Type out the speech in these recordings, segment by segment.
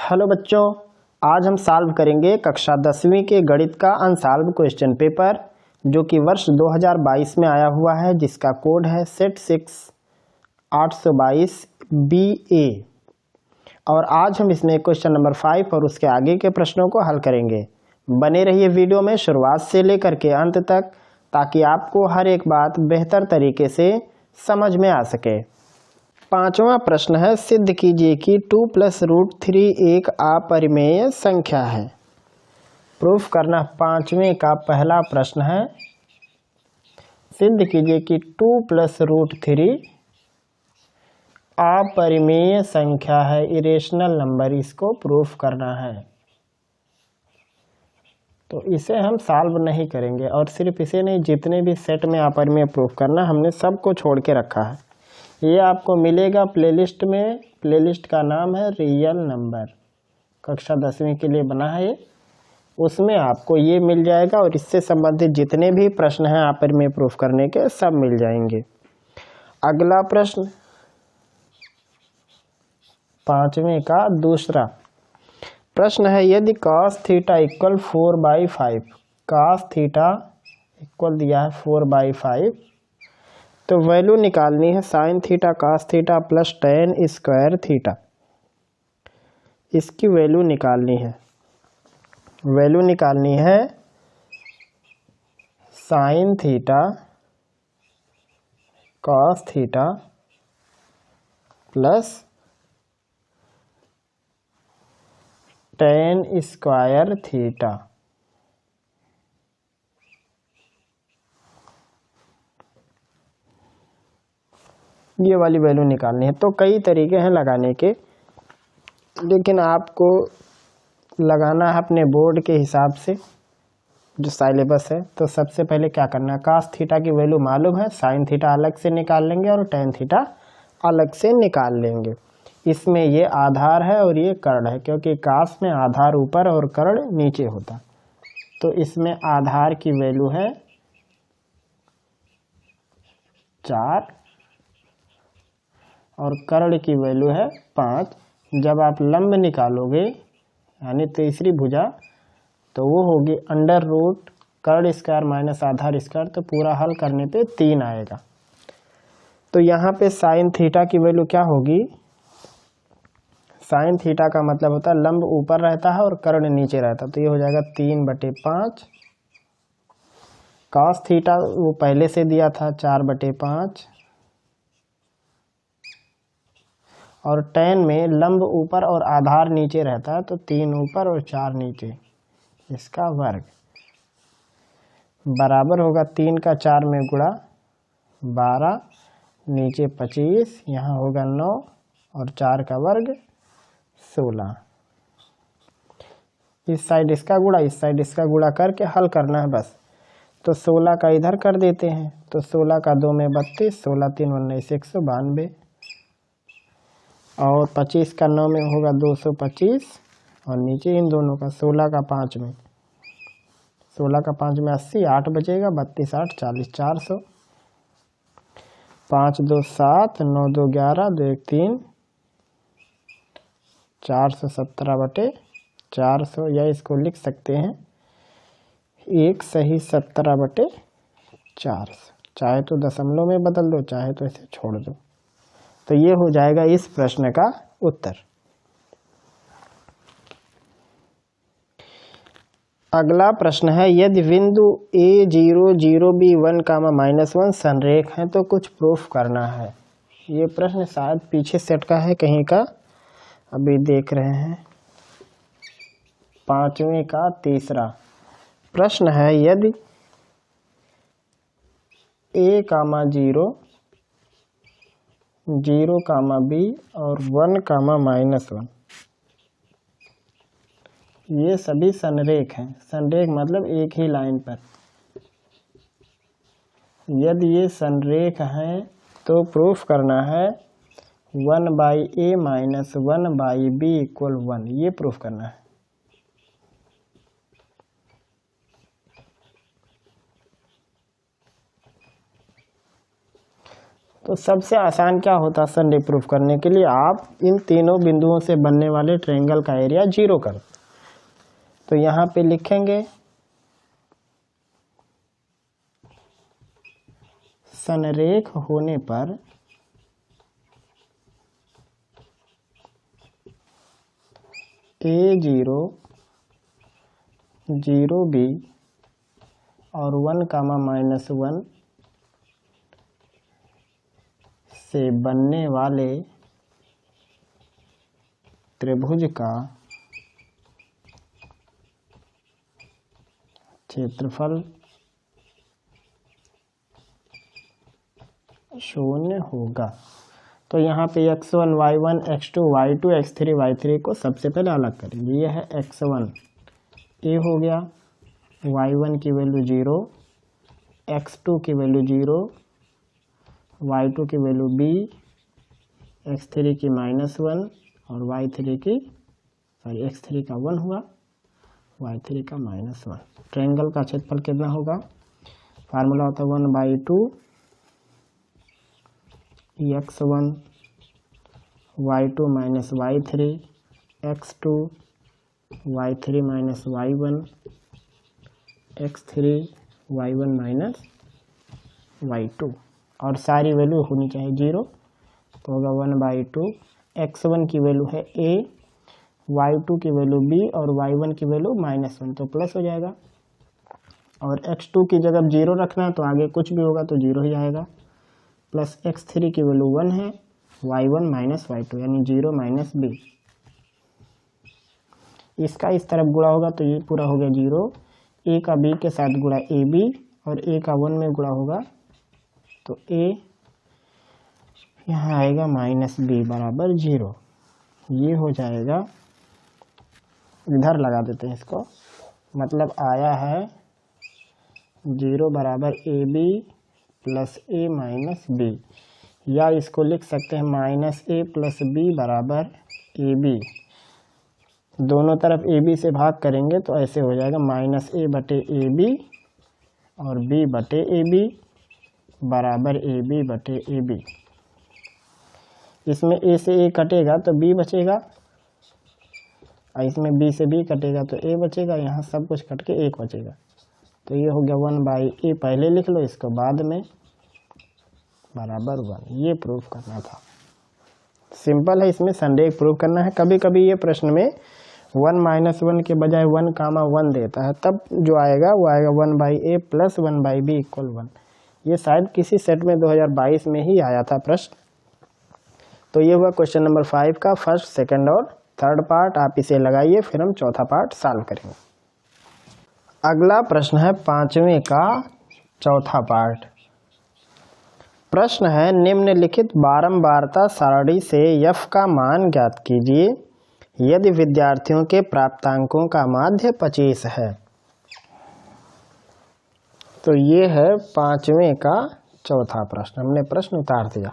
Hello बच्चों, आज हम सॉल्व करेंगे कक्षा 10वीं के गणित का अनसॉल्व क्वेश्चन पेपर जो कि वर्ष 2022 में आया हुआ है, जिसका कोड है सेट 6 822 BA। और आज हम इसमें क्वेश्चन नंबर 5 और उसके आगे के प्रश्नों को हल करेंगे। बने रहिए वीडियो में शुरुआत से लेकर के अंत तक, ताकि आपको हर एक बात बेहतर तरीके से समझ में आ सके। पांचवा प्रश्न है, सिद्ध कीजिए कि 2 + √3 एक अपरिमेय संख्या है। प्रूफ करना पांचवें का पहला प्रश्न है। सिद्ध कीजिए कि 2 + √3 अपरिमेय संख्या है, इरेशनल नंबर, इसको प्रूफ करना है। तो इसे हम सॉल्व नहीं करेंगे, और सिर्फ इसे नहीं, जितने भी सेट में अपरिमेय प्रूफ करना हमने सबको छोड़ के रखा है। ये आपको मिलेगा प्लेलिस्ट में। प्लेलिस्ट का नाम है रियल नंबर, कक्षा 10वीं के लिए बना है ये। उसमें आपको ये मिल जाएगा, और इससे संबंधित जितने भी प्रश्न हैं अपरिमेय प्रूफ करने के, सब मिल जाएंगे। अगला प्रश्न, पांचवें का दूसरा प्रश्न है, यदि cos θ = 4/5, cos θ इक्वल दिया है 4/5, तो वैल्यू निकालनी है sin θ cos θ plus tan square theta. इसकी वैल्यू निकालनी है। वैल्यू निकालनी है sin θ cos θ plus tan square theta. ये वाली वैल्यू निकालनी है। तो कई तरीके हैं लगाने के, लेकिन आपको लगाना है अपने बोर्ड के हिसाब से, जो सिलेबस है। तो सबसे पहले क्या करना है, cos θ की वैल्यू मालूम है, sin θ अलग से निकाल लेंगे और tan θ अलग से निकाल लेंगे। इसमें ये आधार है और ये कर्ण है, क्योंकि cos में आधार ऊपर और कर्ण नीचे होता। तो इसमें आधार की वैल्यू है 4 और कर्ण की वैल्यू है 5। जब आप लंब निकालोगे, यानी तीसरी भुजा, तो वो होगी √ कर्ण स्क्वायर माइनस आधार स्क्वायर। तो पूरा हल करने पे 3 आएगा। तो यहाँ पे sin θ की वैल्यू क्या होगी, sin θ का मतलब होता है लंब ऊपर रहता है और कर्ण नीचे रहता है। तो ये हो जाएगा 3/5। cos θ वो पहले से दिया था 4/5, और tan में लंब ऊपर और आधार नीचे रहता है, तो 3 ऊपर और 4 नीचे, इसका वर्ग बराबर होगा 3 का 4 में गुणा 12, नीचे 25, यहाँ होगा 9 और 4 का वर्ग 16। इस साइड इसका गुणा, इस साइड इसका गुणा करके हल करना है बस। तो 16 का इधर कर देते हैं, तो 16 का 2 में 32, 16 3 19 192, और 25 का 9 में होगा 225, और नीचे इन दोनों का 16 का 5 में, 16 का 5 में 80, 8 बचेगा, 32 8 40, 400, 5 2 7, 9 2 11, 2 1 3, 417/400, या इसको लिख सकते हैं 1 सही 17/400। चाहे तो दशमलव में बदल दो, चाहे तो इसे छोड़ दो। तो ये हो जाएगा इस प्रश्न का उत्तर। अगला प्रश्न है, यदि बिंदु A0 0B 1, -1 संरेख है तो कुछ प्रूफ करना है। ये प्रश्न शायद पीछे सेट का है कहीं का, अभी देख रहे हैं। पांचवें का तीसरा प्रश्न है, यदि A, 0 0, B और 1, -1 ये सभी संरेख हैं। संरेख मतलब एक ही लाइन पर। यदि ये संरेख हैं तो प्रूफ करना है 1/A - 1/B = 1, ये प्रूफ करना है। तो सबसे आसान क्या होता है संडे प्रूफ करने के लिए, आप इन तीनों बिंदुओं से बनने वाले ट्रायंगल का एरिया 0 कर। तो यहाँ पे लिखेंगे संरेख होने पर A0 0B और 1, -1 से बनने वाले त्रिभुज का क्षेत्रफल 0 होगा। तो यहाँ पे x1 y1 x2 y2 x3 y3 को सबसे पहले अलग करेंगे। यह है x1 a हो गया, y1 की वैल्यू 0, x2 की वैल्यू 0, y2 की वैल्यू b, x3 की -1 और y3 की x3 का 1 हुआ, y3 का -1। ट्रायंगल का क्षेत्रफल कितना होगा, फार्मूला होता है 1/2 x1 y2 - y3 x2 y3 - y1 x3 y1 - y2 और सारी वैल्यू होनी चाहिए 0। तो होगा 1/2 x1 की वैल्यू है a, y2 की वैल्यू b और y1 की वैल्यू -1, तो प्लस हो जाएगा। और x2 की जगह 0 रखना है तो आगे कुछ भी होगा तो 0 ही आएगा, प्लस x3 की वैल्यू 1 है, y1 - y2 यानी 0 - b। इसका इस तरफ गुणा होगा तो ये पूरा हो गया 0, a का b के साथ गुणा ab और a का 1 में गुणा होगा तो a यहाँ आएगा -b बराबर 0। ये हो जाएगा, इधर लगा देते हैं इसको, मतलब आया है 0 बराबर ab प्लस a -b, या इसको लिख सकते हैं -a प्लस b बराबर ab। दोनों तरफ ab से भाग करेंगे तो ऐसे हो जाएगा -a/ab और b/ab बराबर ab/ab। इसमें a से a कटेगा तो b बचेगा और इसमें b से b कटेगा तो a बचेगा, यहाँ सब कुछ कट के 1 बचेगा। तो ये हो गया 1/a, पहले लिख लो, इसको बाद में बराबर 1। ये प्रूफ करना था, सिंपल है। इसमें संडे प्रूफ करना है। कभी कभी ये प्रश्न में 1 - 1 के बजाय 1, 1 देता है, तब जो आएगा वो आएगा 1/a प्लस 1/b = 1। ये शायद किसी सेट में 2022 में ही आया था प्रश्न। तो ये हुआ क्वेश्चन नंबर 5 का फर्स्ट, सेकंड और थर्ड पार्ट। आप इसे लगाइए, फिर हम चौथा पार्ट सॉल्व करेंगे। अगला प्रश्न है 5वें का चौथा पार्ट। प्रश्न है निम्नलिखित बारंबारता सारणी से f का मान ज्ञात कीजिए यदि विद्यार्थियों के प्राप्तांकों का माध्य 25 है। तो ये है 5वें का चौथा प्रश्न, हमने प्रश्न उतार दिया।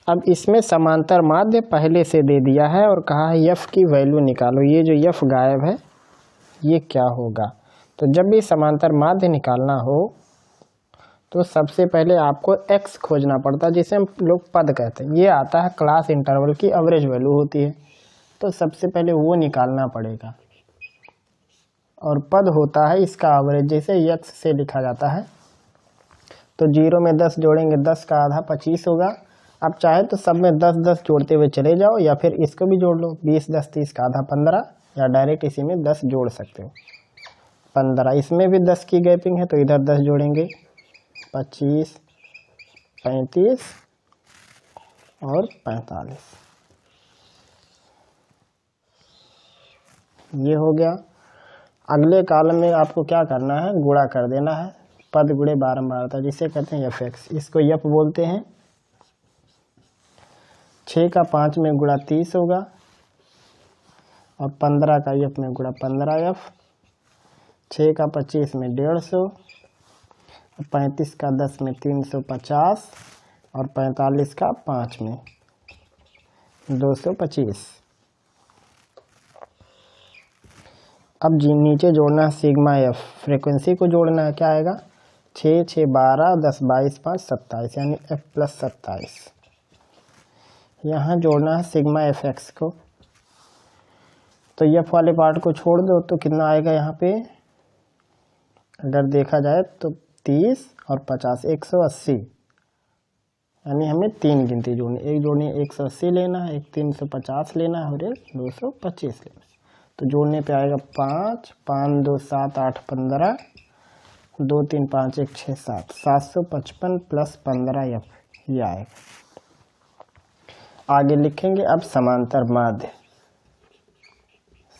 अब इसमें समांतर माध्य पहले से दे दिया है और कहा है f की वैल्यू निकालो। ये जो f गायब है ये क्या होगा, तो जब भी समांतर माध्य निकालना हो तो सबसे पहले आपको x खोजना पड़ता है, जिसे हम लोग पद कहते हैं। ये आता है क्लास इंटरवल की एवरेज वैल्यू होती है, तो सबसे पहले वो निकालना पड़ेगा। और पद होता है इसका एवरेज, जैसे x से लिखा जाता है। तो 0 में 10 जोड़ेंगे, 10 का आधा 25 होगा। आप चाहे तो सब में 10-10 जोड़ते हुए चले जाओ, या फिर इसको भी जोड़ लो, 20 10 30 का आधा 15, या डायरेक्ट इसी में 10 जोड़ सकते हो 15। इसमें भी 10 की गैपिंग है तो इधर 10 जोड़ेंगे, 25 35 और 45। ये हो गया। अगले कॉलम में आपको क्या करना है, गुणा कर देना है, पद गुणे बारंबारता, जिसे कहते हैं fx। इसको f बोलते हैं। 6 का 5 में गुणा 30 होगा और 15 का f में गुणा 15f, 6 का 25 में 150, 35 का 10 में 350 और 45 का 5 में 225। अब नीचे जोड़ना है सिग्मा f, फ्रीक्वेंसी को जोड़ना है, क्या आएगा 6 6 12 10 22 5 27 यानी f प्लस 27। यहाँ जोड़ना है सिग्मा एफ एक्स को, तो एफ वाले पार्ट को छोड़ दो तो कितना आएगा यहाँ पे, अगर देखा जाए तो 30 और 50 180, यानी हमें 3 गिनती जोड़नी, एक जोड़नी 180 लेना है, एक 350 लेना है और एक 225 लेना है। तो जोड़ने पे आएगा 5 5 2 7 8 15 2 3 5 1 6 7 755 प्लस 15 एफ, ये आएगा। आगे लिखेंगे अब समांतर माध्य,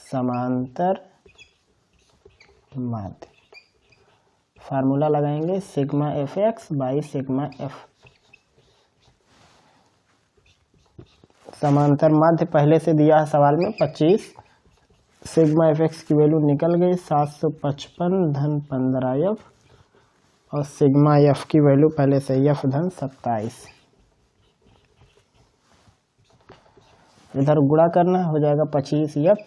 समांतर माध्य फार्मूला लगाएंगे sigma F x by sigma F. समांतर माध्य पहले से दिया है सवाल में 25, सिग्मा एफ एक्स की वैल्यू निकल गई 755 धन 15 एफ, और सिग्मा एफ की वैल्यू पहले से एफ धन 27। इधर गुणा करना हो जाएगा 25 एफ,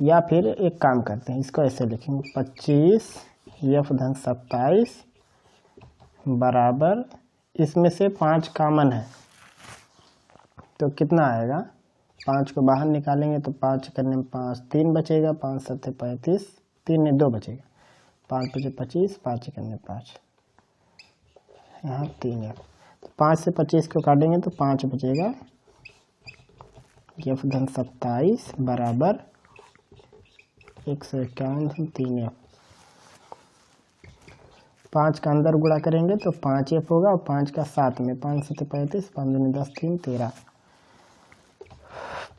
या फिर एक काम करते हैं, इसको ऐसे लिखेंगे 25 एफ धन 27 बराबर, इसमें से 5 कॉमन है तो कितना आएगा, 5 को बाहर निकालेंगे तो 5 करने में 5 3 बचेगा, 5 7 35, 3 में 2 बचेगा, 5 बचे 25, 5 करने 5, यहाँ 3 है, तो 5 से 25 को काटेंगे तो 5 बचेगा, एफ धन 27 बराबर 151 धन 3 एफ। 5 का अंदर गुणा करेंगे तो 5 एफ होगा, और 5 का 7 में 5 7 35, 5 दूनी 10 3 13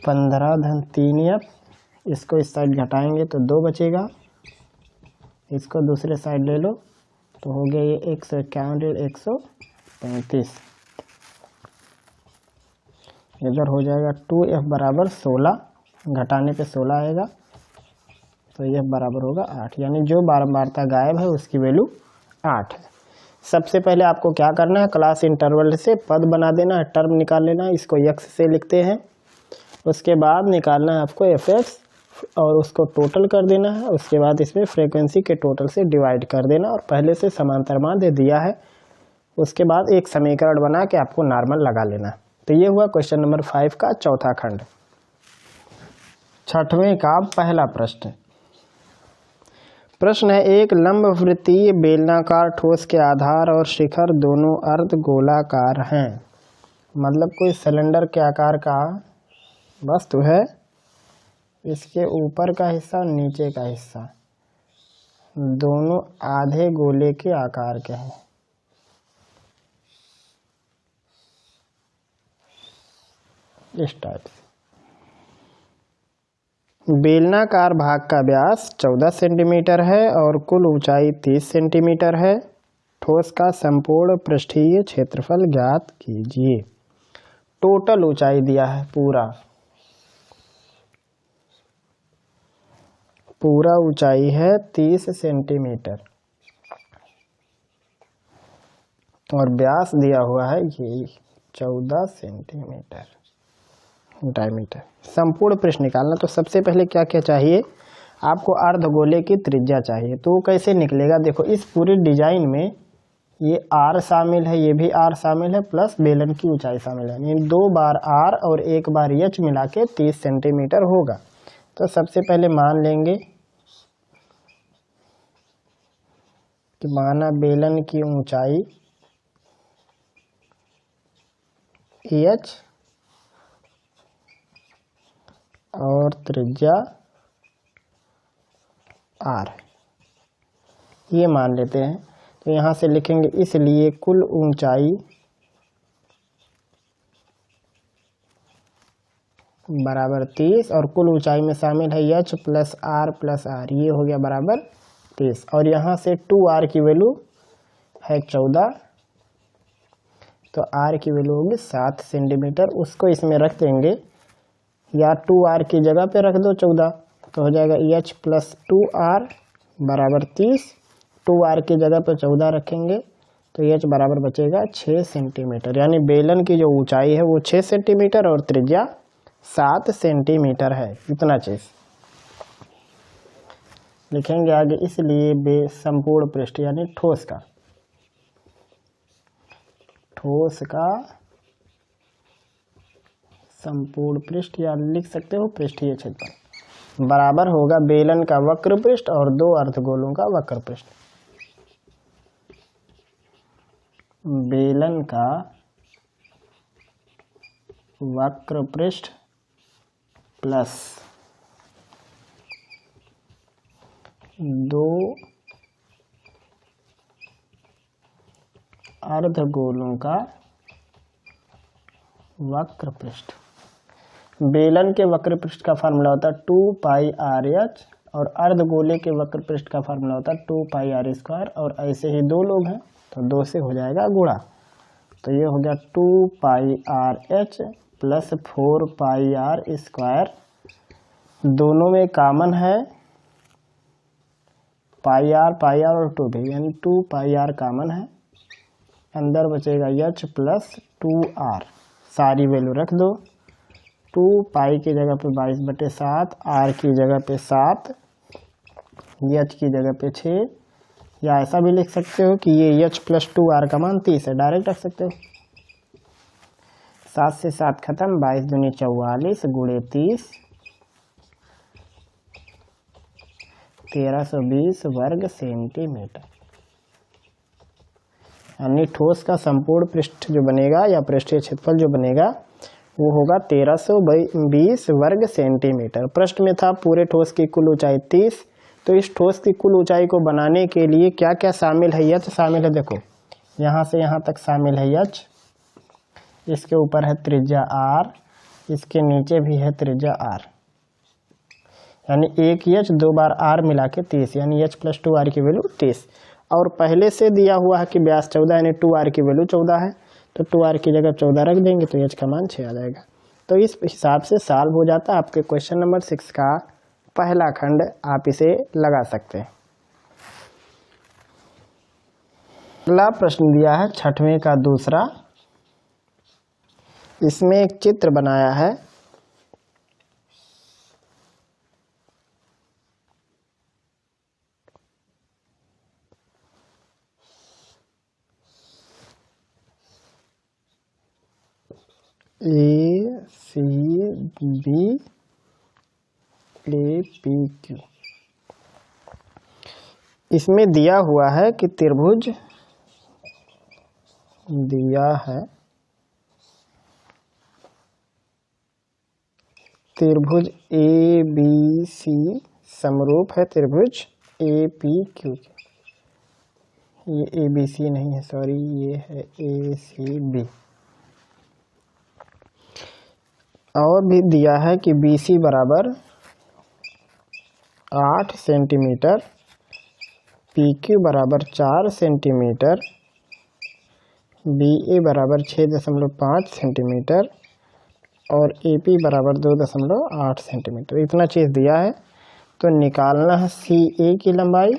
15 धन 3 एफ। इसको इस साइड घटाएंगे तो 2 बचेगा, इसको दूसरे साइड ले लो तो हो गया ये 151 135, इधर हो जाएगा 2f बराबर 16, घटाने पे 16 आएगा तो यह बराबर होगा 8, यानी जो बारंबारता गायब है उसकी वैल्यू 8 है। सबसे पहले आपको क्या करना है, क्लास इंटरवल से पद बना देना है, टर्म निकाल लेना है, इसको x से लिखते हैं। उसके बाद निकालना है आपको एफ एक्स और उसको टोटल कर देना है, उसके बाद इसमें फ्रीक्वेंसी के टोटल से डिवाइड कर देना, और पहले से समांतर माध्य दिया है, उसके बाद एक समीकरण बना के आपको नॉर्मल लगा लेना है। तो ये हुआ क्वेश्चन नंबर 5 का चौथा खंड। छठवें का पहला प्रश्न, प्रश्न है एक लंबवृत्तीय बेलनाकार ठोस के आधार और शिखर दोनों अर्ध गोलाकार हैं, मतलब कोई सिलेंडर के आकार का वस्तु है, इसके ऊपर का हिस्सा और नीचे का हिस्सा दोनों आधे गोले के आकार के हैं। इस टाइप से बेलनाकार भाग का व्यास 14 सेंटीमीटर है और कुल ऊंचाई 30 सेंटीमीटर है। ठोस का संपूर्ण पृष्ठीय क्षेत्रफल ज्ञात कीजिए। टोटल ऊंचाई दिया है, पूरा ऊंचाई है 30 सेंटीमीटर और व्यास दिया हुआ है ये 14 सेंटीमीटर डायमीटर। संपूर्ण पृष्ठ निकालना, तो सबसे पहले क्या क्या चाहिए आपको, अर्धगोले की त्रिज्या चाहिए। तो वो कैसे निकलेगा, देखो इस पूरे डिजाइन में ये आर शामिल है, ये भी आर शामिल है, प्लस बेलन की ऊंचाई शामिल है, यानी 2 बार आर और 1 बार एच मिला के 30 सेंटीमीटर होगा। तो सबसे पहले मान लेंगे कि माना बेलन की ऊंचाई एच और त्रिज्या आर, ये मान लेते हैं। तो यहाँ से लिखेंगे इसलिए कुल ऊंचाई बराबर 30, और कुल ऊंचाई में शामिल है एच प्लस आर, ये हो गया बराबर 30, और यहाँ से 2r की वैल्यू है 14, तो r की वैल्यू होगी 7 सेंटीमीटर। उसको इसमें रख देंगे, या 2r की जगह पे रख दो 14, तो हो जाएगा एच प्लस 2r बराबर 30, 2r की जगह पे 14 रखेंगे तो एच बराबर बचेगा 6 सेंटीमीटर, यानी बेलन की जो ऊंचाई है वो 6 सेंटीमीटर और त्रिज्या 7 सेंटीमीटर है। इतना चीज लिखेंगे आगे, इसलिए संपूर्ण पृष्ठ यानी ठोस का संपूर्ण पृष्ठ या लिख सकते हो पृष्ठीय क्षेत्रफल बराबर होगा बेलन का वक्र पृष्ठ और दो अर्धगोलों का वक्र पृष्ठ। बेलन का वक्र पृष्ठ प्लस दो अर्धगोलों का वक्र पृष्ठ। बेलन के वक्र पृष्ठ का फार्मूला होता है 2 पाई आर एच और अर्धगोले के वक्र पृष्ठ का फार्मूला होता है 2 पाई आर स्क्वायर, और ऐसे ही दो लोग हैं तो 2 से हो जाएगा गुणा। तो ये हो गया 2 pi R H plus 4 pi R square, दोनों में कॉमन है पाई आर और 2 भी, यानी 2 पाई आर कॉमन है, अंदर बचेगा एच प्लस 2r, सारी वैल्यू रख दो। 2 पाई की जगह पे 22/7, आर की जगह पे 7, एच की जगह पे 6, या ऐसा भी लिख सकते हो कि ये एच प्लस 2r का मान 30 है, डायरेक्ट रख सकते हो। 7 से 7 खत्म, 22 दूनी 44 गुणे 30, 1320 वर्ग सेंटीमीटर, यानी ठोस का संपूर्ण पृष्ठ जो बनेगा या पृष्ठीय क्षेत्रफल जो बनेगा वो होगा 1320 वर्ग सेंटीमीटर। प्रश्न में था पूरे ठोस की कुल ऊंचाई 30, तो इस ठोस की कुल ऊंचाई को बनाने के लिए क्या क्या शामिल है? एच शामिल है, देखो यहाँ से यहाँ तक शामिल है एच, इसके ऊपर है त्रिज्या आर, इसके नीचे भी है त्रिज्या आर, यानी एक एच 2 बार आर मिला के 30, यानी एच प्लस 2r की वैल्यू 30। और पहले से दिया हुआ है कि व्यास 14 यानी 2r की वैल्यू 14 है, तो 2r की जगह 14 रख देंगे तो h का मान 6 आ जाएगा। तो इस हिसाब से सॉल्व हो जाता है आपके क्वेश्चन नंबर 6 का पहला खंड, आप इसे लगा सकते हैं। अगला प्रश्न दिया है 6वें का दूसरा, इसमें एक चित्र बनाया है, A C B A P Q. इसमें दिया हुआ है कि त्रिभुज दिया है, त्रिभुज ए बी सी समरूप है त्रिभुज ए पी क्यू। ये ए बी सी नहीं है, सॉरी, ये है ए सी बी। और भी दिया है कि बी सी बराबर 8 सेंटीमीटर, पी क्यू बराबर 4 सेंटीमीटर, बी ए बराबर 6.5 सेंटीमीटर और ए पी बराबर 2.8 सेंटीमीटर। इतना चीज़ दिया है, तो निकालना है सी ए की लंबाई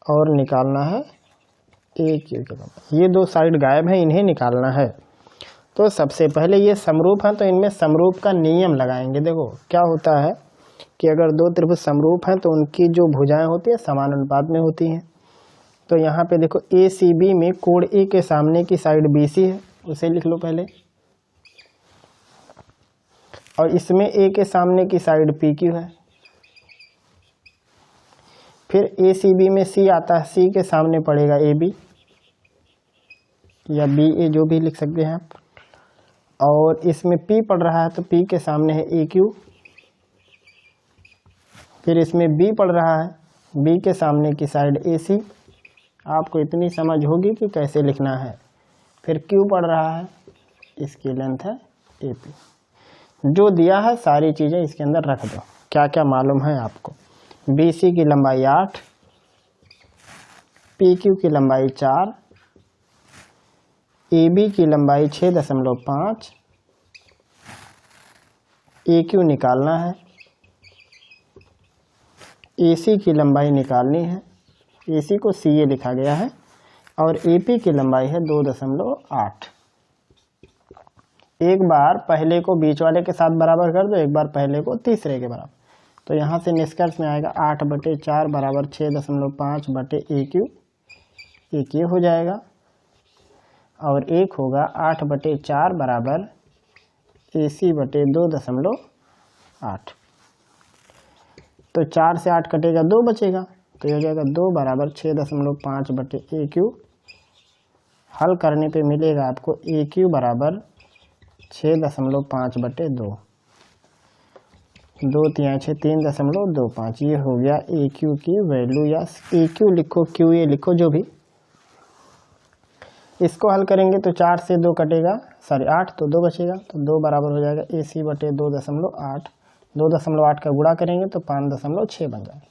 और निकालना है ए क्यू की लंबाई। ये दो साइड गायब हैं, इन्हें निकालना है। तो सबसे पहले ये समरूप हैं, तो इनमें समरूप का नियम लगाएंगे। देखो क्या होता है कि अगर दो त्रिभुज समरूप हैं तो उनकी जो भुजाएं होती है समान अनुपात में होती हैं। तो यहाँ पे देखो ए सी बी में कोण ए के सामने की साइड बी सी है, उसे लिख लो पहले, और इसमें ए के सामने की साइड पी क्यू है। फिर ए सी बी में सी आता है, सी के सामने पड़ेगा ए बी या बी ए, जो भी लिख सकते हैं आप। और इसमें P पड़ रहा है तो P के सामने है AQ। फिर इसमें B पड़ रहा है, B के सामने की साइड AC। आपको इतनी समझ होगी कि कैसे लिखना है। फिर Q पड़ रहा है, इसकी लेंथ है AP। जो दिया है सारी चीज़ें इसके अंदर रख दो। क्या क्या मालूम है आपको? BC की लंबाई 8, PQ की लंबाई 4, AB की लंबाई 6.5, AQ निकालना है, AC की लंबाई निकालनी है, AC को CA लिखा गया है, और AP की लंबाई है 2.8। एक बार पहले को बीच वाले के साथ बराबर कर दो, एक बार पहले को तीसरे के बराबर। तो यहाँ से निष्कर्ष में आएगा 8/4 बराबर 6.5/AQ, एक ये हो जाएगा, और एक होगा 8/4 बराबर AC/2.8। तो 4 से 8 कटेगा, 2 बचेगा, तो ये हो जाएगा 2 बराबर 6.5/AQ। हल करने पे मिलेगा आपको AQ बराबर 6.5/2, 2 3 6 3.25। ये हो गया AQ की वैल्यू, या AQ लिखो, QA लिखो, जो भी। इसको हल करेंगे तो 4 से 2 कटेगा, 8, तो 2 बचेगा, तो 2 बराबर हो जाएगा AC/2.8। 2.8 का गुणा करेंगे तो 5.6 बन जाएगा,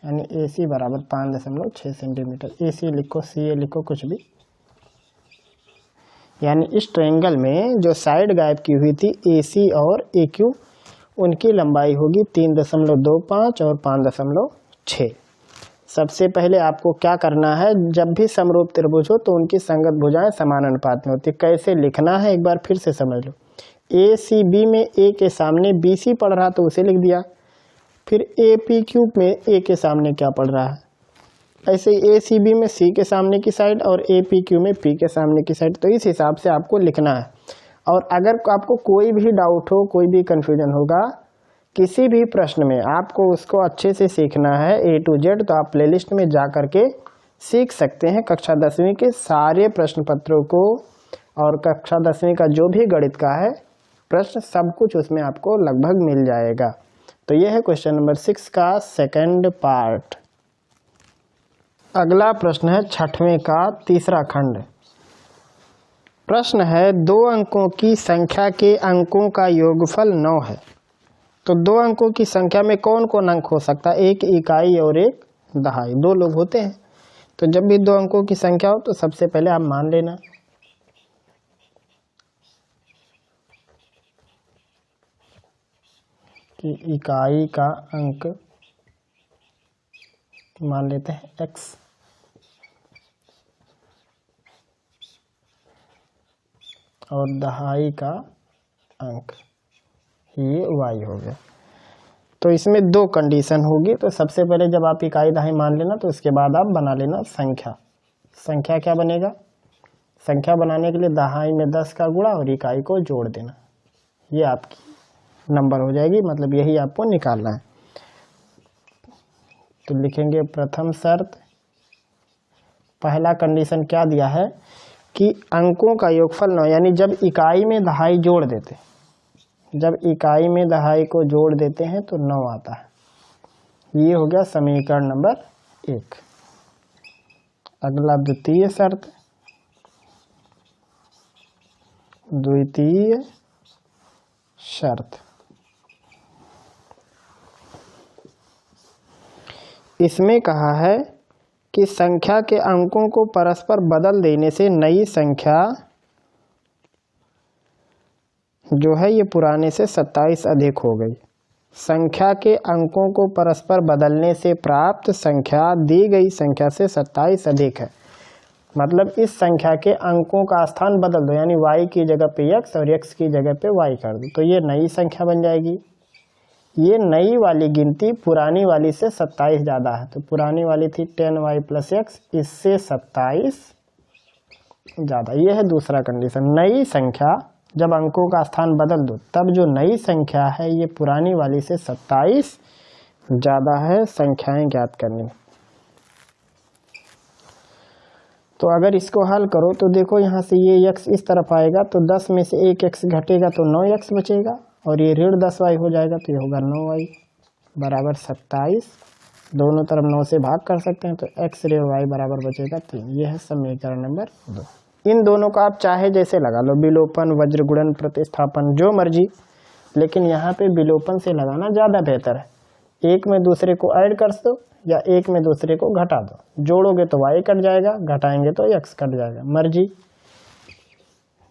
यानी AC बराबर 5.6 सेंटीमीटर। AC लिखो, CA लिखो, कुछ भी। यानी इस ट्रायंगल में जो साइड गायब की हुई थी AC और AQ, उनकी लंबाई होगी 3.25 और 5.6। सबसे पहले आपको क्या करना है, जब भी समरूप त्रिभुज हो तो उनकी संगत भुजाएं समान अनुपात में होती है। कैसे लिखना है एक बार फिर से समझ लो। ACB में A के सामने BC पड़ रहा तो उसे लिख दिया, फिर APQ में A के सामने क्या पड़ रहा है, ऐसे ACB में C के सामने की साइड और APQ में P के सामने की साइड। तो इस हिसाब से आपको लिखना है। और अगर आपको कोई भी डाउट हो, कोई भी कन्फ्यूजन होगा किसी भी प्रश्न में, आपको उसको अच्छे से सीखना है A to Z, तो आप प्लेलिस्ट में जा कर के सीख सकते हैं कक्षा 10वीं के सारे प्रश्न पत्रों को, और कक्षा 10वीं का जो भी गणित का है प्रश्न, सब कुछ उसमें आपको लगभग मिल जाएगा। तो यह है क्वेश्चन नंबर 6 का सेकंड पार्ट। अगला प्रश्न है 6वें का तीसरा खंड। प्रश्न है 2 अंकों की संख्या के अंकों का योगफल 9 है। तो 2 अंकों की संख्या में कौन कौन अंक हो सकता है, एक इकाई और एक दहाई। 2 लोग होते हैं, तो जब भी 2 अंकों की संख्या हो तो सबसे पहले आप मान लेना कि इकाई का अंक मान लेते हैं x, और दहाई का अंक ये y हो गया। तो इसमें 2 कंडीशन होगी। तो सबसे पहले जब आप इकाई दहाई मान लेना तो उसके बाद आप बना लेना संख्या। संख्या क्या बनेगा, संख्या बनाने के लिए दहाई में 10 का गुणा और इकाई को जोड़ देना, ये आपकी नंबर हो जाएगी, मतलब यही आपको निकालना है। तो लिखेंगे प्रथम शर्त, पहला कंडीशन क्या दिया है कि अंकों का योगफल 9, यानी जब इकाई में दहाई जोड़ देते, जब इकाई में दहाई को जोड़ देते हैं तो 9 आता है। ये हो गया समीकरण नंबर 1। अगला द्वितीय शर्त, द्वितीय शर्त, इसमें कहा है कि संख्या के अंकों को परस्पर बदल देने से नई संख्या जो है ये पुराने से 27 अधिक हो गई। संख्या के अंकों को परस्पर बदलने से प्राप्त संख्या दी गई संख्या से 27 अधिक है। मतलब इस संख्या के अंकों का स्थान बदल दो, यानी y की जगह पे x और x की जगह पे y कर दो, तो ये नई संख्या बन जाएगी। ये नई वाली गिनती पुरानी वाली से 27 ज़्यादा है, तो पुरानी वाली थी 10y + x, इससे 27 ज़्यादा। ये है दूसरा कंडीशन। नई संख्या जब अंकों का स्थान बदल दो तब जो नई संख्या है ये पुरानी वाली से 27 ज़्यादा है। संख्याएं ज्ञात करनी। तो अगर इसको हल करो तो देखो यहाँ से ये x इस तरफ आएगा तो 10 में से 1 x घटेगा तो 9x बचेगा, और ये ऋण 10y हो जाएगा तो ये होगा 9y बराबर 27। दोनों तरफ 9 से भाग कर सकते हैं तो x ऋण y बराबर बचेगा 3। ये है समीकरण नंबर 2। इन दोनों का आप चाहे जैसे लगा लो, विलोपन, वज्रगुणन, प्रतिस्थापन, जो मर्जी, लेकिन यहाँ पे विलोपन से लगाना ज़्यादा बेहतर है। एक में दूसरे को ऐड कर दो या एक में दूसरे को घटा दो, जोड़ोगे तो y कट जाएगा, घटाएंगे तो x कट जाएगा, मर्जी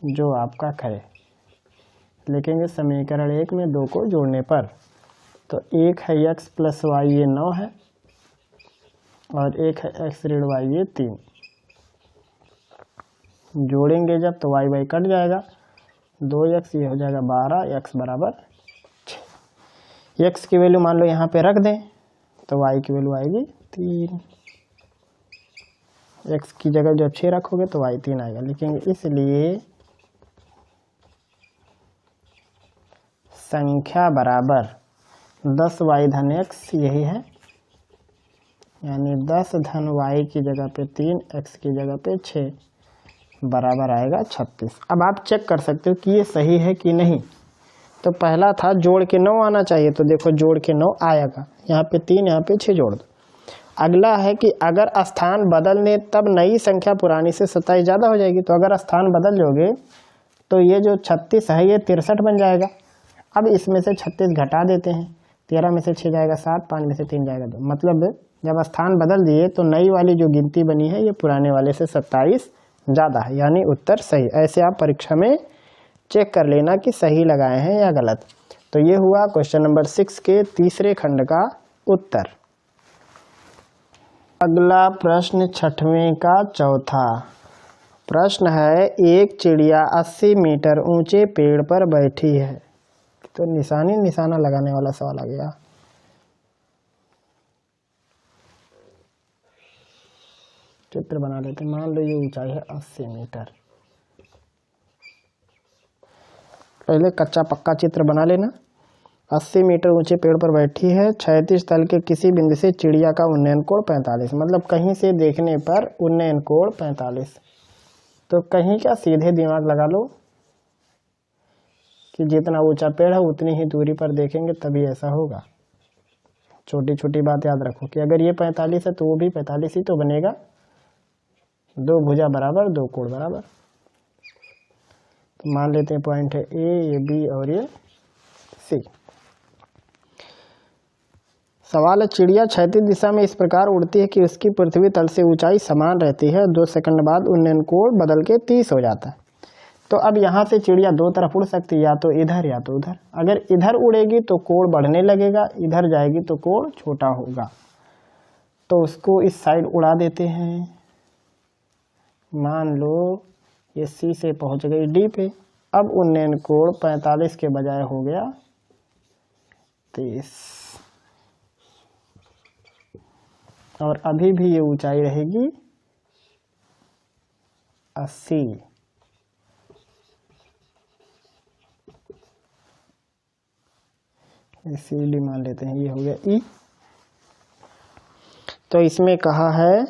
जो आपका करे। लिखेंगे समीकरण 1 में 2 को जोड़ने पर, तो 1 है x + y ये 9 है, और 1 है x ऋण y ये 3। जोड़ेंगे जब तो y कट जाएगा, 2x ये हो जाएगा 12, x बराबर 6। x की वैल्यू मान लो यहाँ पे रख दें तो y की वैल्यू आएगी 3। x की जगह जब 6 रखोगे तो y 3 आएगा, लिखेंगे इसलिए संख्या बराबर 10y धन x यही है, यानी 10 धन y की जगह पे 3, x की जगह पे 6 बराबर आएगा 36। अब आप चेक कर सकते हो कि ये सही है कि नहीं। तो पहला था जोड़ के 9 आना चाहिए, तो देखो जोड़ के 9 आएगा, यहाँ पे 3 यहाँ पे 6 जोड़ दो। अगला है कि अगर स्थान बदल दें तब नई संख्या पुरानी से 27 ज़्यादा हो जाएगी। तो अगर स्थान बदल लोगे तो ये जो 36 है ये 63 बन जाएगा। अब इसमें से 36 घटा देते हैं, 13 में से 6 जाएगा 7, 5 में से 3 जाएगा 2। मतलब जब स्थान बदल दिए तो नई वाली जो गिनती बनी है ये पुराने वाले से 27 ज़्यादा है, यानी उत्तर सही। ऐसे आप परीक्षा में चेक कर लेना कि सही लगाए हैं या गलत। तो ये हुआ क्वेश्चन नंबर 6 के तीसरे खंड का उत्तर। अगला प्रश्न 6वें का चौथा प्रश्न है, एक चिड़िया 80 मीटर ऊंचे पेड़ पर बैठी है। तो निशाना लगाने वाला सवाल आ गया। चित्र बना लेते हैं। मान लो ये ऊंचाई है 80 मीटर। पहले कच्चा पक्का चित्र बना लेना। 80 मीटर ऊंचे पेड़ पर बैठी है, 36 तल के किसी बिंदु से चिड़िया का उन्नयन कोण 45, मतलब कहीं से देखने पर उन्नयन कोण 45। तो कहीं क्या सीधे दिमाग लगा लो कि जितना ऊंचा पेड़ है उतनी ही दूरी पर देखेंगे तभी ऐसा होगा। छोटी छोटी बात याद रखो कि अगर ये 45 है तो वो भी 45 ही तो बनेगा। 2 भुजा बराबर 2 कोण बराबर। तो मान लेते हैं पॉइंट है ए, ये बी और ये सी। सवाल है, चिड़िया क्षैतिज दिशा में इस प्रकार उड़ती है कि उसकी पृथ्वी तल से ऊंचाई समान रहती है। 2 सेकंड बाद उन्नयन कोण बदल के 30 हो जाता है। तो अब यहाँ से चिड़िया 2 तरफ उड़ सकती है, या तो इधर या तो उधर। अगर इधर उड़ेगी तो कोण बढ़ने लगेगा, इधर जाएगी तो कोण छोटा होगा। तो उसको इस साइड उड़ा देते हैं। मान लो ये सी से पहुंच गई डी पे। अब उन्नयन कोण 45 के बजाय हो गया 30, और अभी भी ये ऊंचाई रहेगी 80। सी डी मान लेते हैं, ये हो गया ई। तो इसमें कहा है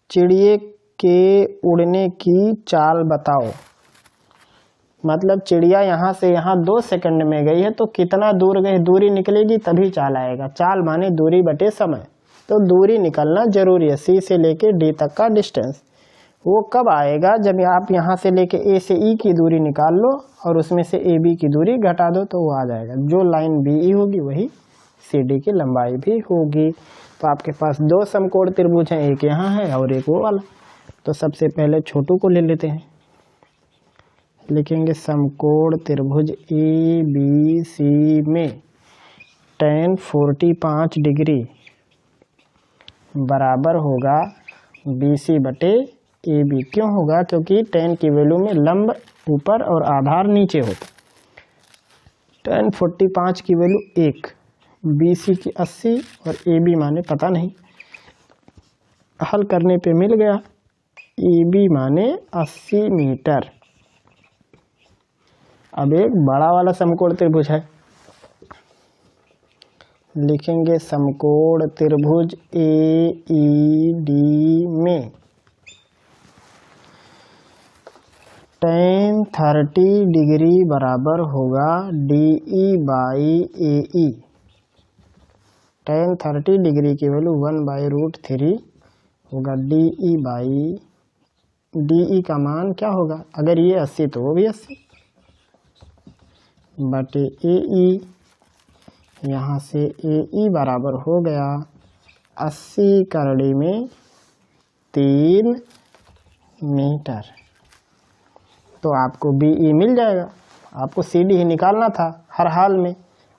चिड़िए के उड़ने की चाल बताओ। मतलब चिड़िया यहाँ से यहाँ 2 सेकंड में गई है, तो कितना दूर गई, दूरी निकलेगी तभी चाल आएगा। चाल माने दूरी बटे समय, तो दूरी निकलना जरूरी है। सी से लेके डी तक का डिस्टेंस वो कब आएगा, जब आप यहाँ से लेके ए से ई की दूरी निकाल लो और उसमें से ए बी की दूरी घटा दो तो वो आ जाएगा। जो लाइन बी ई होगी वही सी डी की लंबाई भी होगी। तो आपके पास 2 समकोण त्रिभुज हैं, एक यहाँ है और एक वो वाला। तो सबसे पहले छोटू को ले लेते हैं, लिखेंगे समकोण त्रिभुज ए बी सी में tan 45 डिग्री बराबर होगा BC बटे AB। क्यों होगा, क्योंकि tan की वैल्यू में लंब ऊपर और आधार नीचे होता। tan 45 की वैल्यू 1, BC की 80 और AB माने पता नहीं, हल करने पे मिल गया। AB माने 80 मीटर। अब एक बड़ा वाला समकोण त्रिभुज है, लिखेंगे समकोण त्रिभुज AED में tan 30 डिग्री बराबर होगा DE by AE। tan 30 degree की वैल्यू 1/√3 होगा DE बाई DE का मान क्या होगा, अगर ये 80 तो वो भी 80 बटे AE। यहाँ से AE बराबर हो गया 80 करड़ी में 3 मीटर। तो आपको BE मिल जाएगा। आपको CD ही निकालना था हर हाल में,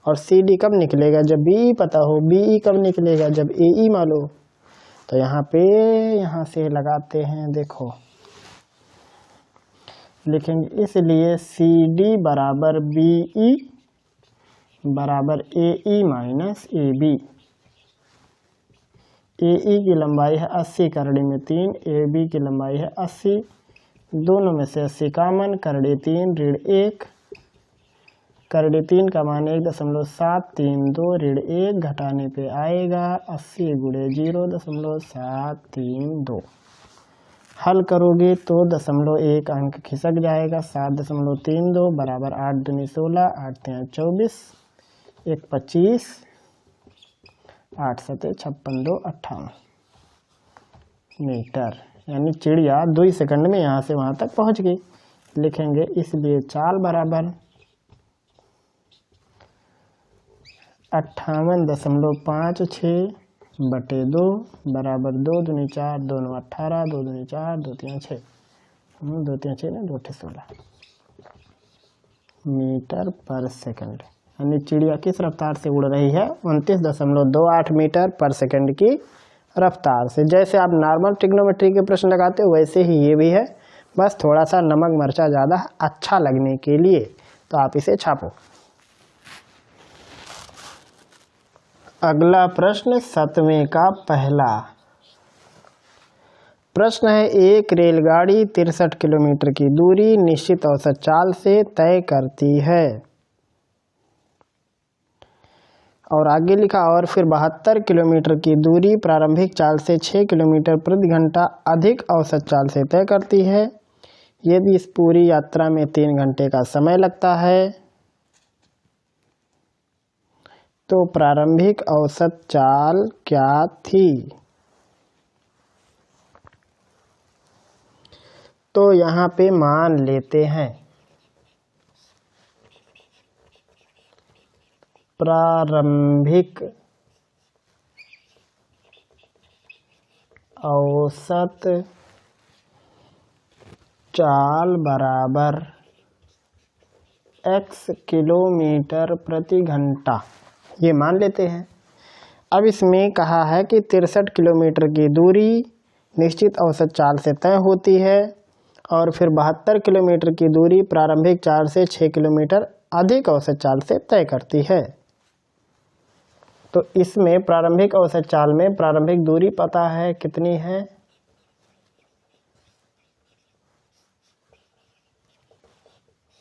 और CD कब निकलेगा, जब BE पता हो। BE कब निकलेगा, जब AE मालूम। तो यहाँ पे यहाँ से लगाते हैं, देखो लिखेंगे इसलिए CD बराबर BE बराबर AE माइनस AB। AE की लंबाई है 80, करड़ी में 3, AB की लंबाई है 80, दोनों में से 80 कामन, करड़ी 3 ऋण 1, करड़ी 3 का मान 1.732 ऋण 1 घटाने पे आएगा 80 गुणे 0.732। हल करोगे तो 0.1 अंक खिसक जाएगा, 7.32 बराबर 8 दूनी 16, 8 3 24, 1 25, 8 7 56, 2 58 मीटर। यानी चिड़िया 2 सेकंड में यहाँ से वहाँ तक पहुँच गई। लिखेंगे इसलिए चाल बराबर 58.56 बटे 2 बराबर 2 दूनी 4, 2 9 18, 2 दूनी 4, 2 3 6, 2 3 6 ना 2 16 मीटर पर सेकंड। यानी चिड़िया किस रफ्तार से उड़ रही है? 29.28 मीटर पर सेकंड की रफ्तार से। जैसे आप नॉर्मल ट्रिग्नोमेट्री के प्रश्न लगाते हो वैसे ही ये भी है, बस थोड़ा सा नमक मर्चा ज़्यादा अच्छा लगने के लिए, तो आप इसे छापो। अगला प्रश्न 7वें का पहला प्रश्न है, एक रेलगाड़ी 63 किलोमीटर की दूरी निश्चित औसत चाल से तय करती है। और आगे लिखा, और फिर 72 किलोमीटर की दूरी प्रारंभिक चाल से 6 किलोमीटर प्रति घंटा अधिक औसत चाल से तय करती है। यदि इस पूरी यात्रा में 3 घंटे का समय लगता है तो प्रारंभिक औसत चाल क्या थी? तो यहाँ पे मान लेते हैं प्रारंभिक औसत चाल बराबर x किलोमीटर प्रति घंटा, ये मान लेते हैं। अब इसमें कहा है कि 63 किलोमीटर की दूरी निश्चित औसत चाल से तय होती है और फिर 72 किलोमीटर की दूरी प्रारंभिक चाल से 6 किलोमीटर अधिक औसत चाल से तय करती है। तो इसमें प्रारंभिक औसत चाल में प्रारंभिक दूरी पता है कितनी है?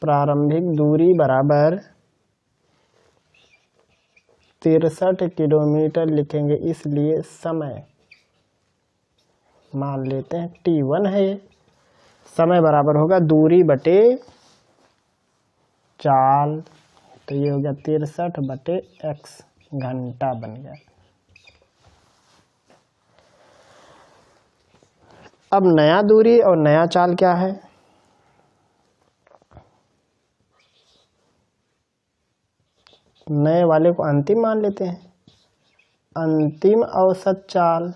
प्रारंभिक दूरी बराबर 63 किलोमीटर लिखेंगे, इसलिए समय मान लेते हैं t1 है। समय बराबर होगा दूरी बटे चाल, तो ये हो गया 63 बटे x, घंटा बन गया। अब नया दूरी और नया चाल क्या है? नए वाले को अंतिम मान लेते हैं। अंतिम औसत चाल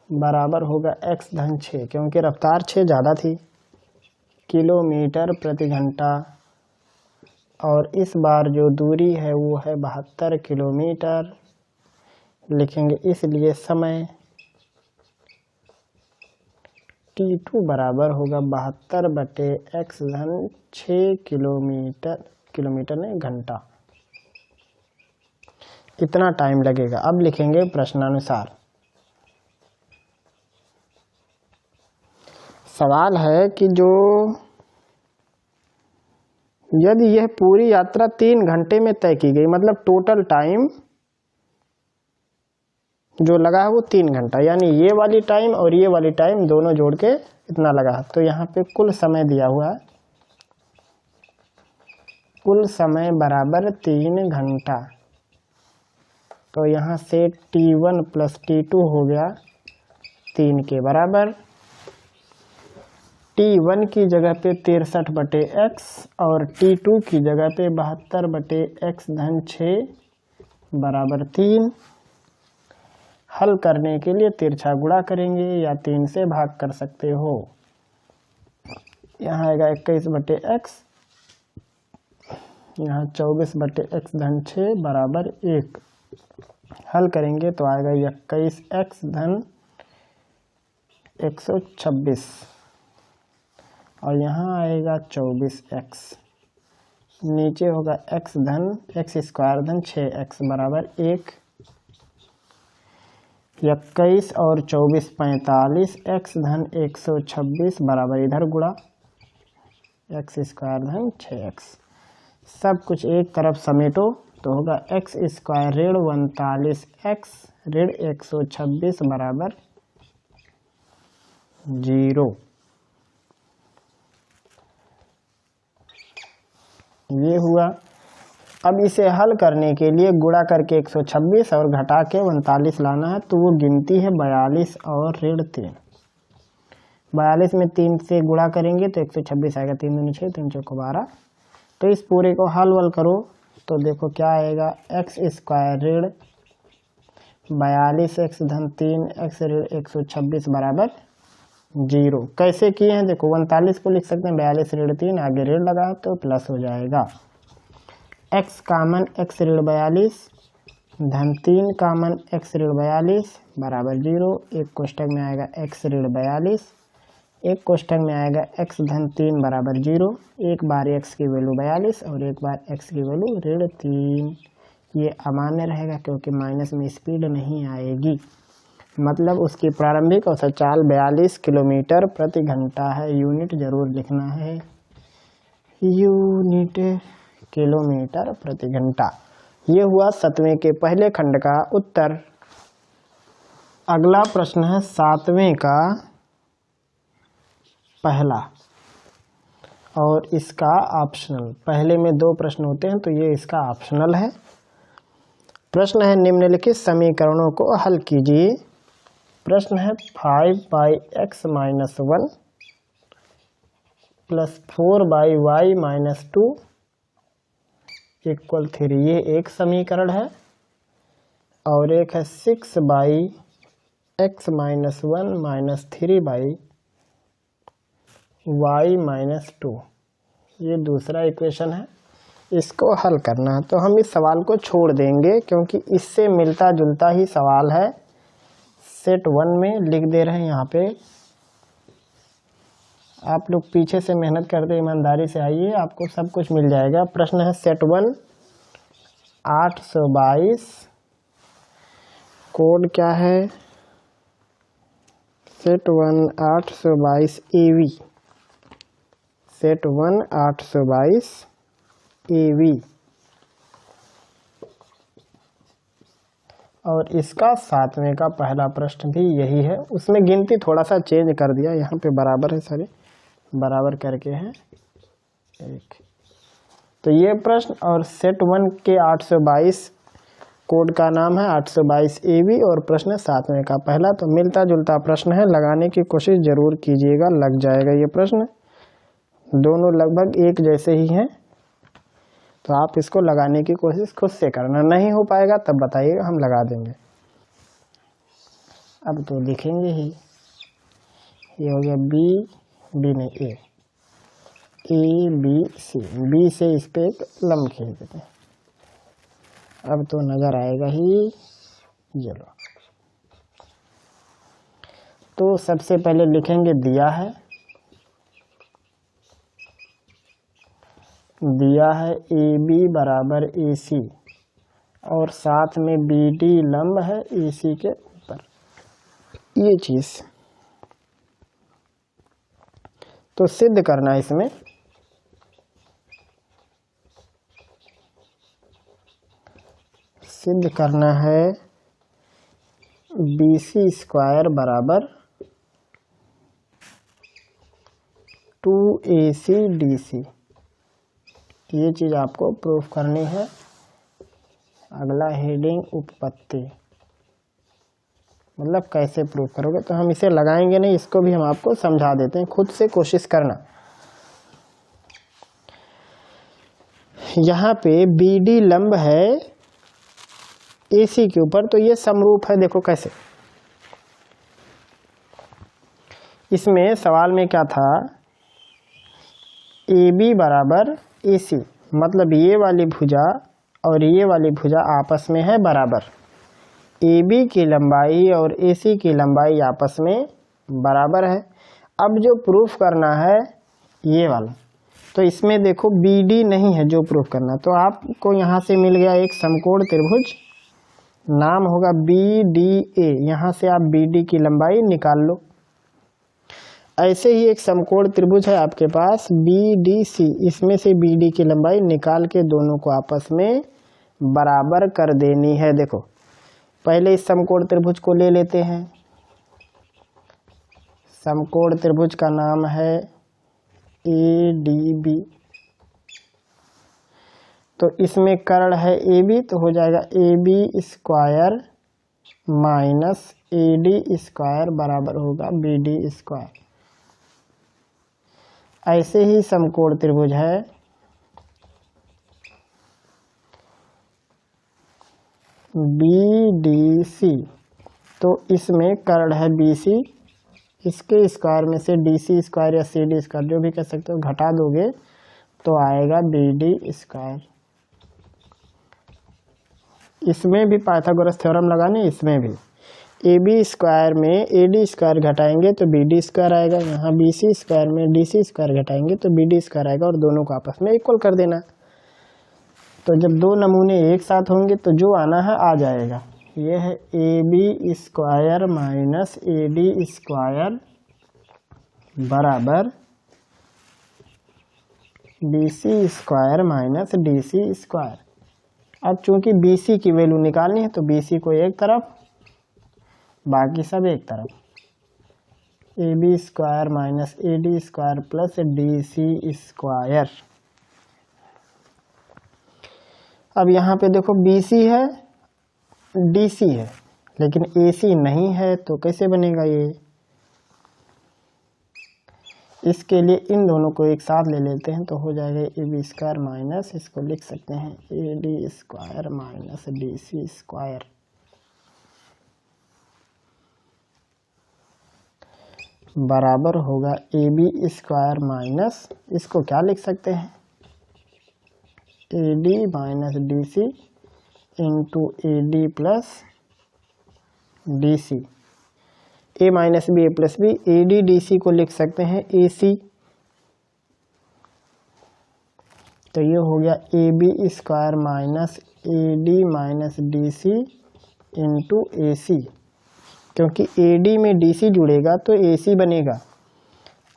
बराबर होगा x धन 6, क्योंकि रफ्तार 6 ज़्यादा थी, किलोमीटर प्रति घंटा, और इस बार जो दूरी है वो है 72 किलोमीटर लिखेंगे, इसलिए समय t2 बराबर होगा 72 बटे x धन 6 किलोमीटर, किलोमीटर नहीं घंटा, कितना टाइम लगेगा। अब लिखेंगे प्रश्नानुसार। सवाल है कि जो यदि यह पूरी यात्रा 3 घंटे में तय की गई, मतलब टोटल टाइम जो लगा है वो 3 घंटा, यानी ये वाली टाइम और ये वाली टाइम दोनों जोड़ के इतना लगा है, तो यहाँ पे कुल समय दिया हुआ है, कुल समय बराबर 3 घंटा। तो यहाँ से t1 प्लस t2 हो गया 3 के बराबर। t1 की जगह पे 63 बटे x और t2 की जगह पे 72 बटे x धन 6 बराबर 3। हल करने के लिए तिरछा गुणा करेंगे या 3 से भाग कर सकते हो। यहाँ आएगा 21 बटे x, यहाँ 24 बटे x धन 6 बराबर 1। हल करेंगे तो आएगा 21x धन 126 और यहाँ आएगा 24x। नीचे होगा x धन x स्क्वायर धन 6x बराबर 1। 21 और 24 45, x धन 126 बराबर इधर गुणा x स्क्वायर धन 6x। सब कुछ एक तरफ समेटो तो होगा x स्क्वायर ऋण 39x ऋण 126 बराबर 0। ये हुआ। अब इसे हल करने के लिए गुणा करके 126 और घटा के 39 लाना है, तो वो गिनती है 42 और ऋण 3। 42 में 3 से गुणा करेंगे तो 126 आएगा, 3 दूनी 6 3 चौको 12। तो इस पूरे को हल वल करो तो देखो क्या आएगा, x स्क्वायर ऋण 42 x धन 3 x ऋण 126 बराबर 0। कैसे किए हैं देखो, 39 को लिख सकते हैं 42 ऋण 3, आगे ऋण लगा तो प्लस हो जाएगा। x कामन x ऋण 42 धन 3 कामन x ऋण 42 बराबर 0। एक कोष्टक में आएगा x ऋण 42, एक कोष्टक में आएगा x धन 3 बराबर 0। एक बार x की वैल्यू 42 और एक बार x की वैल्यू ऋण 3। ये अमान्य रहेगा क्योंकि माइनस में स्पीड नहीं आएगी, मतलब उसकी प्रारंभिक औसत चाल 42 किलोमीटर प्रति घंटा है। यूनिट जरूर लिखना है, यूनिट किलोमीटर प्रति घंटा। ये हुआ 7वें के पहले खंड का उत्तर। अगला प्रश्न है 7वें का पहला और इसका ऑप्शनल। पहले में 2 प्रश्न होते हैं तो ये इसका ऑप्शनल है। प्रश्न है निम्नलिखित समीकरणों को हल कीजिए। प्रश्न है 5/x - 1 प्लस 4/y - 2 = 3। ये एक समीकरण है और एक है 6/x - 1 - 3/y - 2, ये दूसरा इक्वेशन है। इसको हल करना है तो हम इस सवाल को छोड़ देंगे क्योंकि इससे मिलता जुलता ही सवाल है। सेट 1 में लिख दे रहे हैं यहाँ पे। आप लोग पीछे से मेहनत करते ईमानदारी से आइए, आपको सब कुछ मिल जाएगा। प्रश्न है सेट 1 822, कोड क्या है, सेट 1 822 AV, सेट 1 822 AV। और इसका 7वें का पहला प्रश्न भी यही है। उसमें गिनती थोड़ा सा चेंज कर दिया, यहाँ पे बराबर है, सारे बराबर करके हैं 1। तो ये प्रश्न और सेट 1 के 822 कोड का नाम है 822 AV और प्रश्न 7वें का पहला। तो मिलता जुलता प्रश्न है, लगाने की कोशिश जरूर कीजिएगा, लग जाएगा ये प्रश्न। दोनों लगभग एक जैसे ही हैं तो आप इसको लगाने की कोशिश खुद से करना। नहीं हो पाएगा तब बताइएगा, हम लगा देंगे। अब तो लिखेंगे ही। ये हो गया बी नहीं ABC, बी से इस पे एक लंब खींच देते हैं, अब तो नजर आएगा ही। चलो तो सबसे पहले लिखेंगे दिया है AB बराबर AC और साथ में BD लंब है AC के ऊपर, ये चीज तो सिद्ध करना है। इसमें सिद्ध करना है BC स्क्वायर बराबर 2AC DC, ये चीज आपको प्रूफ करनी है। अगला हेडिंग उपपत्ति, मतलब कैसे प्रूफ करोगे, तो हम इसे लगाएंगे नहीं, इसको भी हम आपको समझा देते हैं, खुद से कोशिश करना। यहाँ पे BD लंब है AC के ऊपर, तो ये समरूप है। देखो कैसे, इसमें सवाल में क्या था, AB बराबर AC, मतलब ये वाली भुजा और ये वाली भुजा आपस में है बराबर। AB की लंबाई और AC की लंबाई आपस में बराबर है। अब जो प्रूफ करना है ये वाला, तो इसमें देखो BD नहीं है जो प्रूफ करना, तो आपको यहाँ से मिल गया एक समकोण त्रिभुज, नाम होगा BDA। यहाँ से आप BD की लंबाई निकाल लो। ऐसे ही एक समकोण त्रिभुज है आपके पास BDC, इसमें से BD की लंबाई निकाल के दोनों को आपस में बराबर कर देनी है। देखो पहले इस समकोण त्रिभुज को ले लेते हैं। समकोण त्रिभुज का नाम है ADB। तो इसमें कर्ण है AB, तो हो जाएगा AB square minus AD square बराबर होगा BD स्क्वायर। ऐसे ही समकोण त्रिभुज है BDC, तो इसमें कर्ण है BC, इसके स्क्वायर में से DC स्क्वायर या CD स्क्वायर जो भी कह सकते हो घटा दोगे तो आएगा BD स्क्वायर। इसमें भी पाइथागोरस थ्योरम लगाने, इसमें भी AB स्क्वायर में AD स्क्वायर घटाएंगे तो BD स्क्वायर आएगा, यहाँ BC स्क्वायर में DC स्क्वायर घटाएंगे तो BD स्क्वायर आएगा और दोनों को आपस में इक्वल कर देना। तो जब दो नमूने एक साथ होंगे तो जो आना है आ जाएगा। ये है AB square minus AD square बराबर BC square minus DC square. अब चूंकि BC की वैल्यू निकालनी है तो BC को एक तरफ, बाकी सब एक तरफ। AB square minus AD square plus DC square. अब यहाँ पे देखो BC है DC है लेकिन AC नहीं है, तो कैसे बनेगा ये? इसके लिए इन दोनों को एक साथ ले लेते हैं तो हो जाएगा AB स्क्वायर माइनस, इसको लिख सकते हैं AD square minus DC square बराबर होगा AB स्क्वायर माइनस, इसको क्या लिख सकते हैं AD minus DC into AD plus DC। A minus B A plus B, AD DC को लिख सकते हैं AC, तो ये हो गया AB square minus AD minus DC into AC, क्योंकि AD में DC जुड़ेगा तो AC बनेगा।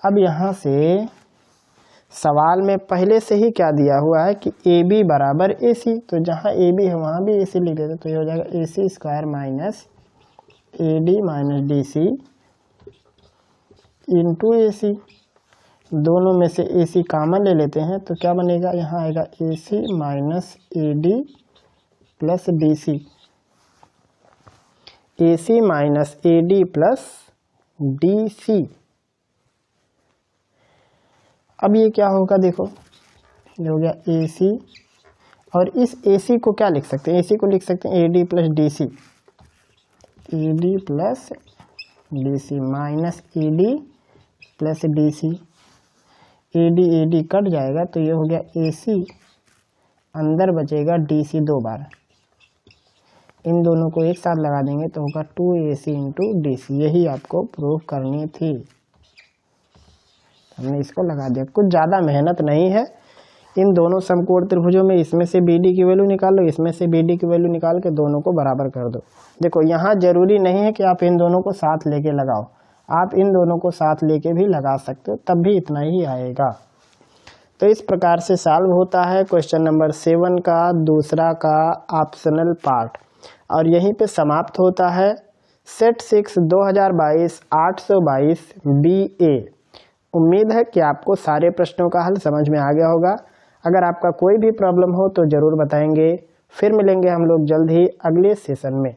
अब यहाँ से सवाल में पहले से ही क्या दिया हुआ है कि AB बराबर AC, तो जहाँ AB है वहाँ भी AC लिख देते, तो ये हो जाएगा AC square minus AD minus DC into AC। दोनों में से AC कॉमन ले लेते हैं तो क्या बनेगा, यहाँ आएगा AC minus AD plus DC, AC minus AD plus DC। अब ये क्या होगा, देखो ये हो गया AC, और इस AC को क्या लिख सकते हैं, AC को लिख सकते हैं AD plus DC, AD plus DC minus AD plus DC, AD cut जाएगा तो ये हो गया AC, अंदर बचेगा DC दो बार, इन दोनों को एक साथ लगा देंगे तो होगा 2AC इंटू DC। यही आपको प्रूव करनी थी, हमने इसको लगा दिया। कुछ ज़्यादा मेहनत नहीं है। इन दोनों समकोण त्रिभुजों में इसमें से BD की वैल्यू निकाल लो, इसमें से BD की वैल्यू निकाल के दोनों को बराबर कर दो। देखो यहाँ जरूरी नहीं है कि आप इन दोनों को साथ लेके लगाओ, आप इन दोनों को साथ लेके भी लगा सकते हो, तब भी इतना ही आएगा। तो इस प्रकार से सॉल्व होता है क्वेश्चन नंबर 7 का दूसरा का ऑप्शनल पार्ट, और यहीं पे समाप्त होता है सेट 6 2022 822 BA। उम्मीद है कि आपको सारे प्रश्नों का हल समझ में आ गया होगा। अगर आपका कोई भी प्रॉब्लम हो तो ज़रूर बताएंगे। फिर मिलेंगे हम लोग जल्द ही अगले सेशन में।